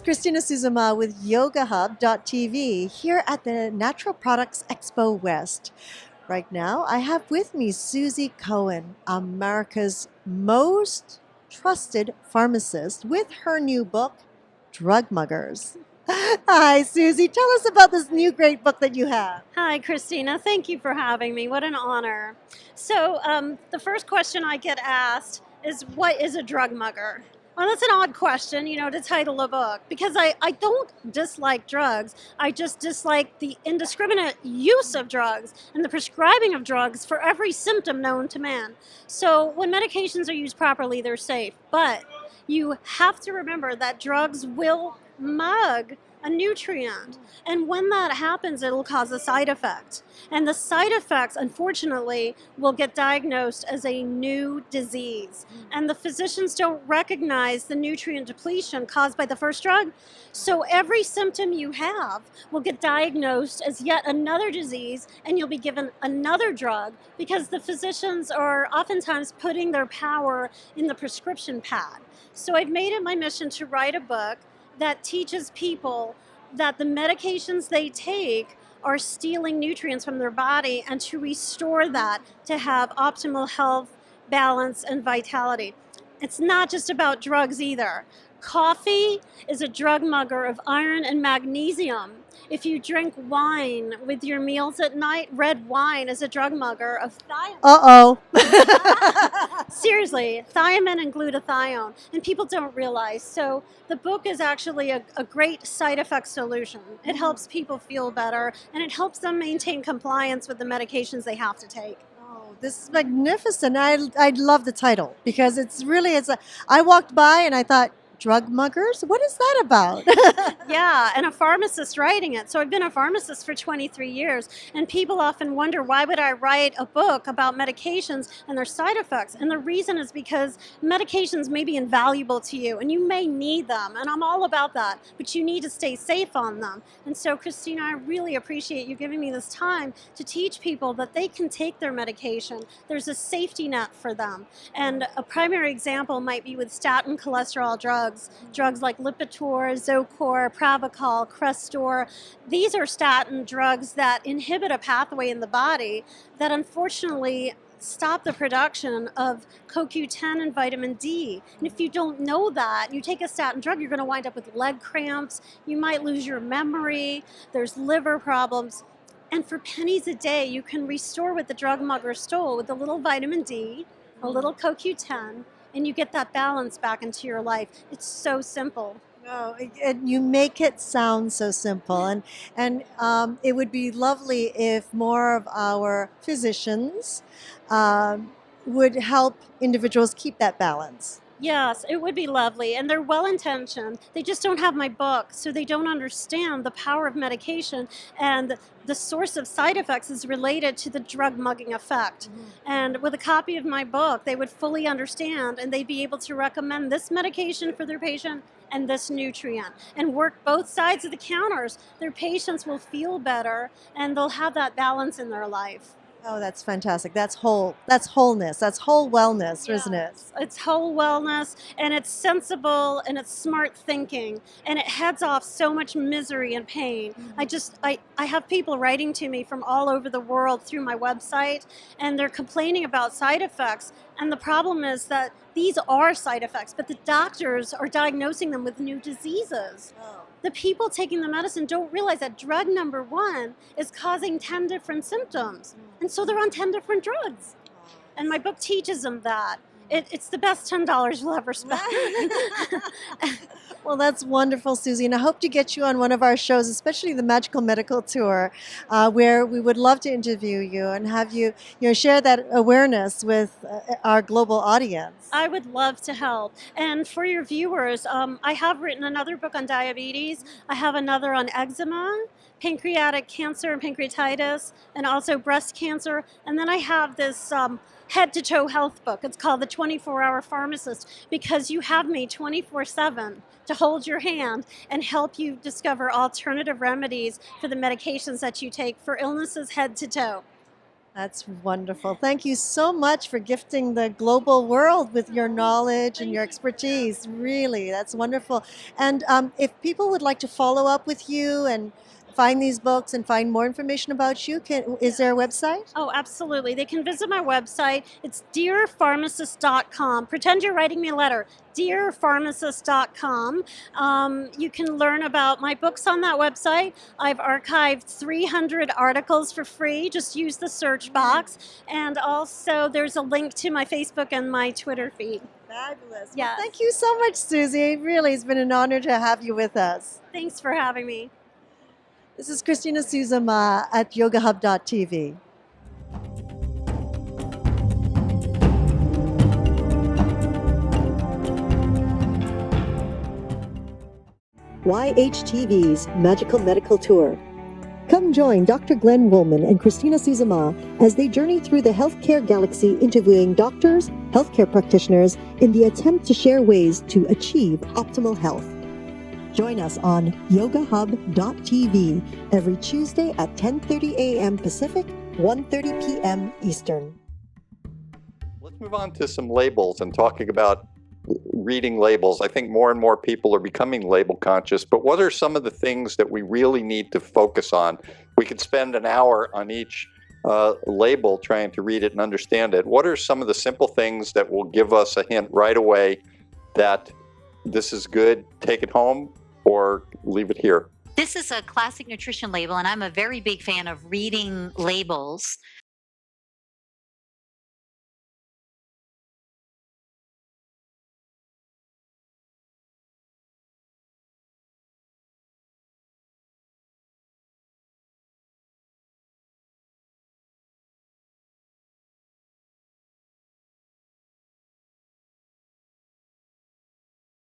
Christina Suzuma with YogaHub.tv here at the Natural Products Expo West. Right now, I have with me Susie Cohen, America's most trusted pharmacist, with her new book, Drug Muggers. Hi, Susie. Tell us about this new great book that you have. Hi, Christina. Thank you for having me. What an honor. So, the first question I get asked is, what is a drug mugger? Well, that's an odd question, to title a book, because I don't dislike drugs. I just dislike the indiscriminate use of drugs and the prescribing of drugs for every symptom known to man. So, when medications are used properly, they're safe. But you have to remember that drugs will mug a nutrient. And when that happens, it'll cause a side effect. And the side effects, unfortunately, will get diagnosed as a new disease. And the physicians don't recognize the nutrient depletion caused by the first drug. So every symptom you have will get diagnosed as yet another disease, and you'll be given another drug because the physicians are oftentimes putting their power in the prescription pad. So I've made it my mission to write a book that teaches people that the medications they take are stealing nutrients from their body, and to restore that to have optimal health, balance, and vitality. It's not just about drugs either. Coffee is a drug mugger of iron and magnesium. If you drink wine with your meals at night, red wine is a drug mugger of thiamine. Uh-oh. Seriously, thiamine and glutathione, and people don't realize. So the book is actually a great side effect solution. It helps people feel better, and it helps them maintain compliance with the medications they have to take. Oh, this is magnificent. I love the title because I walked by and I thought, drug muggers? What is that about? Yeah, and a pharmacist writing it. So I've been a pharmacist for 23 years, and people often wonder, why would I write a book about medications and their side effects? And the reason is because medications may be invaluable to you, and you may need them, and I'm all about that, but you need to stay safe on them. And so, Christina, I really appreciate you giving me this time to teach people that they can take their medication. There's a safety net for them. And a primary example might be with statin cholesterol drugs like Lipitor, Zocor, Pravachol, Crestor. These are statin drugs that inhibit a pathway in the body that unfortunately stop the production of CoQ10 and vitamin D. And if you don't know that, you take a statin drug, you're going to wind up with leg cramps, you might lose your memory, there's liver problems. And for pennies a day, you can restore what the drug mugger stole with a little vitamin D, a little CoQ10, and you get that balance back into your life. It's so simple. Oh, and you make it sound so simple, and it would be lovely if more of our physicians would help individuals keep that balance. Yes, it would be lovely, and they're well-intentioned. They just don't have my book, so they don't understand the power of medication, and the source of side effects is related to the drug mugging effect. And with a copy of my book, they would fully understand, and they'd be able to recommend this medication for their patient and this nutrient, and work both sides of the counters. Their patients will feel better, and they'll have that balance in their life. Oh, that's fantastic. That's wholeness. That's whole wellness, isn't it? It's whole wellness, and it's sensible, and it's smart thinking, and it heads off so much misery and pain. I have people writing to me from all over the world through my website, and they're complaining about side effects. And the problem is that these are side effects, but the doctors are diagnosing them with new diseases. The people taking the medicine don't realize that drug number one is causing 10 different symptoms. And so they're on 10 different drugs. And my book teaches them that. It's the best $10 you'll ever spend. Well, that's wonderful, Susie, and I hope to get you on one of our shows, especially the Magical Medical Tour, where we would love to interview you and have you, share that awareness with our global audience. I would love to help. And for your viewers, I have written another book on diabetes. I have another on eczema, pancreatic cancer and pancreatitis, and also breast cancer. And then I have this head-to-toe health book. It's called The 24-Hour Pharmacist, because you have me 24/7 to hold your hand and help you discover alternative remedies for the medications that you take for illnesses head to toe. That's wonderful. Thank you so much for gifting the global world with your knowledge and your expertise. Really, that's wonderful. And if people would like to follow up with you and find these books and find more information about you, is there a website? Oh, absolutely. They can visit my website. It's dearpharmacist.com. Pretend you're writing me a letter. Dearpharmacist.com. You can learn about my books on that website. I've archived 300 articles for free. Just use the search box. And also, there's a link to my Facebook and my Twitter feed. Fabulous. Yes. Well, thank you so much, Susie. Really, it's been an honor to have you with us. Thanks for having me. This is Christina Suzama at yogahub.tv. YHTV's Magical Medical Tour. Come join Dr. Glenn Woolman and Christina Suzama as they journey through the healthcare galaxy, interviewing doctors, healthcare practitioners in the attempt to share ways to achieve optimal health. Join us on yogahub.tv every Tuesday at 10:30 a.m. Pacific, 1:30 p.m. Eastern. Let's move on to some labels and talking about reading labels. I think more and more people are becoming label conscious, but what are some of the things that we really need to focus on? We could spend an hour on each label trying to read it and understand it. What are some of the simple things that will give us a hint right away that this is good, take it home, or leave it here? This is a classic nutrition label, and I'm a very big fan of reading labels